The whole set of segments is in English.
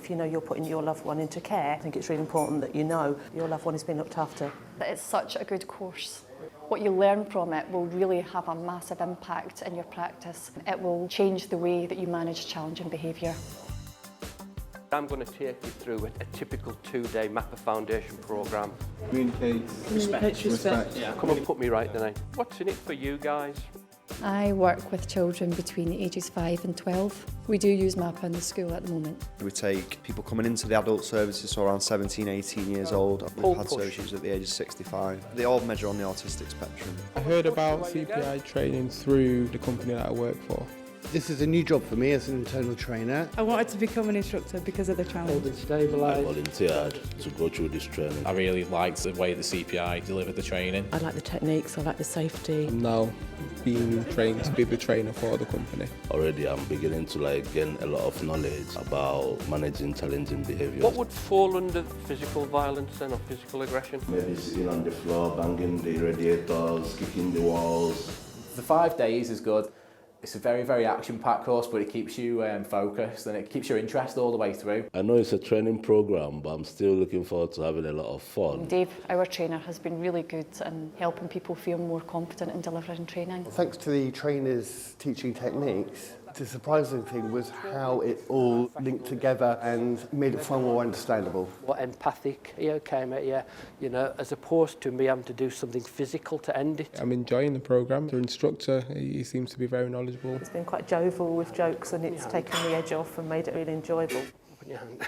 If you know you're putting your loved one into care, I think it's really important that you know your loved one is being looked after. It's such a good course. What you learn from it will really have a massive impact in your practice. It will change the way that you manage challenging behaviour. I'm going to take you through a typical 2-day MAPA Foundation programme. Communicate, respect. Yeah. Come on, put me right tonight. What's in it for you guys? I work with children between the ages 5 and 12. We do use MAPA in the school at the moment. We take people coming into the adult services, so around 17, 18 years old. We've had services at the age of 65. They all measure on the autistic spectrum. I heard about CPI training through the company that I work for. This is a new job for me as an internal trainer. I wanted to become an instructor because of the challenge. I volunteered to go through this training. I really liked the way the CPI delivered the training. I like the techniques, I like the safety. I'm now being trained to be the trainer for the company. Already I'm beginning to gain a lot of knowledge about managing challenging behaviours. What would fall under physical violence then, or physical aggression? Maybe sitting on the floor, banging the radiators, kicking the walls. The 5 days is good. It's a very, very action-packed course, but it keeps you focused and it keeps your interest all the way through. I know it's a training programme, but I'm still looking forward to having a lot of fun. Dave, our trainer, has been really good in helping people feel more confident in delivering training. Thanks to the trainers teaching techniques, the surprising thing was how it all linked together and made it far more understandable. What empathic came at you know, as opposed to me having to do something physical to end it. I'm enjoying the programme. The instructor, he seems to be very knowledgeable. It's been quite jovial with jokes and it's taken the edge off and made it really enjoyable. Open your hand.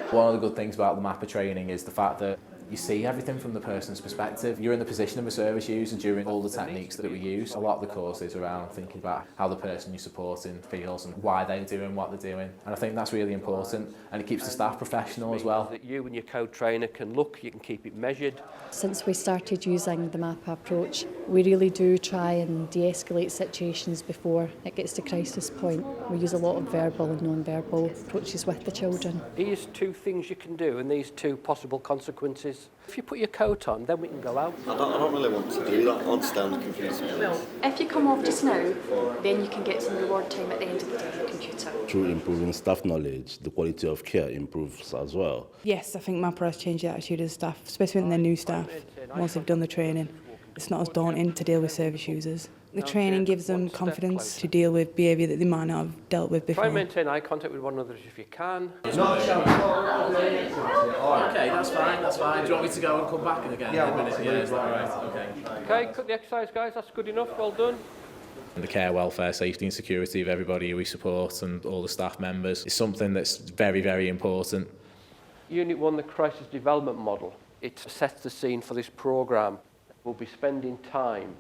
One of the good things about the MAPA training is the fact that you see everything from the person's perspective. You're in the position of a service user during all the techniques that we use. A lot of the course is around thinking about how the person you're supporting feels and why they're doing what they're doing. And I think that's really important, and it keeps the staff professional as well. That you and your co-trainer can look, you can keep it measured. Since we started using the MAPA approach, we really do try and de-escalate situations before it gets to crisis point. We use a lot of verbal and non-verbal approaches with the children. Here's 2 things you can do and these 2 possible consequences. If you put your coat on, then we can go out. I don't really want to do that. I want to stay on the computer. If you come off just now, then you can get some reward time at the end of the day on the computer. Through improving staff knowledge, the quality of care improves as well. Yes, I think MAPA has changed the attitude of the staff, especially when they're new staff. Once they've done the training, it's not as daunting to deal with service users. The training gives them confidence to deal with behaviour that they might not have dealt with before. Try and maintain eye contact with one another if you can. Okay, that's fine. Do you want me to go and come back again in a minute? Yeah, is that all right? Okay. Okay, cut the exercise, guys. That's good enough. Well done. The care, welfare, safety and security of everybody who we support and all the staff members is something that's very, very important. Unit 1, the crisis development model. It sets the scene for this programme. We'll be spending time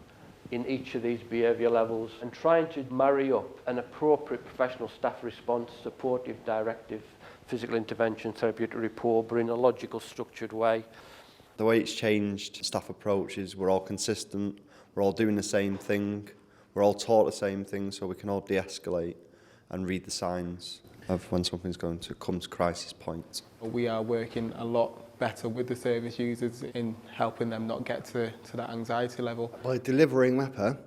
in each of these behaviour levels and trying to marry up an appropriate professional staff response, supportive, directive, physical intervention, therapeutic rapport, but in a logical, structured way. The way it's changed staff approach is we're all consistent, we're all doing the same thing, we're all taught the same thing, so we can all de-escalate and read the signs of when something's going to come to crisis point. We are working a lot better with the service users in helping them not get to that anxiety level. By delivering MAPA,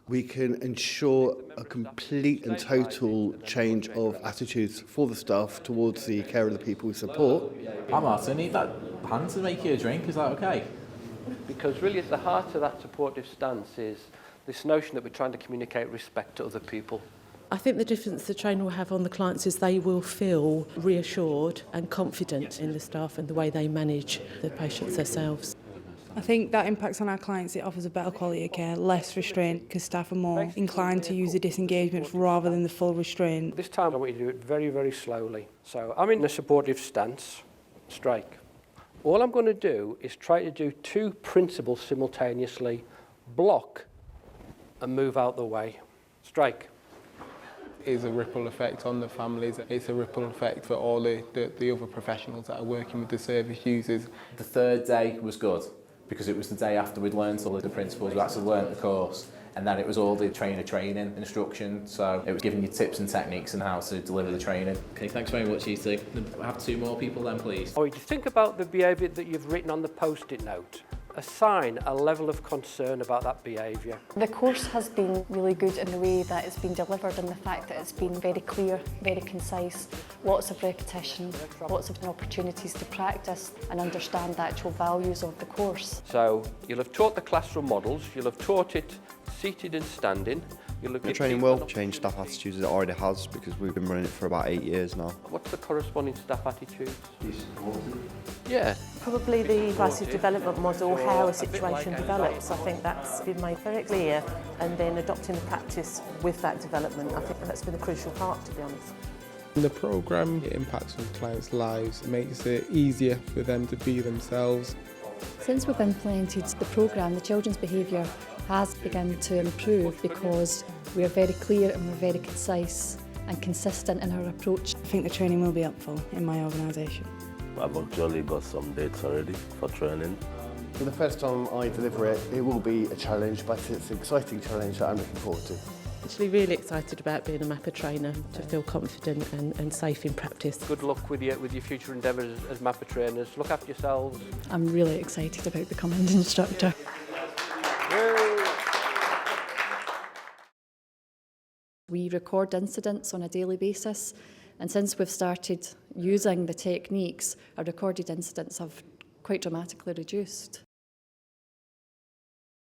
we can ensure a complete and total change of attitudes for the staff towards the care of the people we support. Hi Martin, need that hand to make you a drink, is that okay? Because really at the heart of that supportive stance is this notion that we're trying to communicate respect to other people. I think the difference the trainer will have on the clients is they will feel reassured and confident in the staff and the way they manage the patients themselves. I think that impacts on our clients. It offers a better quality of care, less restraint, because staff are more inclined to use the disengagement rather than the full restraint. This time I want you to do it very, very slowly. So I'm in a supportive stance, strike. All I'm going to do is try to do 2 principles simultaneously, block and move out the way, strike. It's a ripple effect on the families. It's a ripple effect for all the other professionals that are working with the service users. The 3rd day was good because it was the day after we'd learned all of the principles, we actually learnt the course, and then it was all the trainer training instruction, so it was giving you tips and techniques on how to deliver the training. Okay, thanks very much, Ethan. Have 2 more people then, please. Or you think about the behaviour that you've written on the post-it note assign a level of concern about that behaviour. The course has been really good in the way that it's been delivered and the fact that it's been very clear, very concise, lots of repetition, lots of opportunities to practice and understand the actual values of the course. So you'll have taught the classroom models, you'll have taught it seated and standing. The training will change staff attitudes, as it already has, because we've been running it for about 8 years now. What's the corresponding staff attitudes? Yeah. Probably the crisis development model, how a situation develops. I think that's been made very clear, and then adopting the practice with that development. I think that's been a crucial part, to be honest. The programme impacts on clients' lives. It makes it easier for them to be themselves. Since we've implemented the programme, the children's behaviour has begun to improve because we are very clear and we're very concise and consistent in our approach. I think the training will be helpful in my organisation. I've actually got some dates already for training. For the first time I deliver it, it will be a challenge, but it's an exciting challenge that I'm looking forward to. Actually really excited about being a MAPA trainer, to feel confident and safe in practice. Good luck with your future endeavours as MAPA trainers. Look after yourselves. I'm really excited about becoming an instructor. We record incidents on a daily basis, and since we've started using the techniques, our recorded incidents have quite dramatically reduced.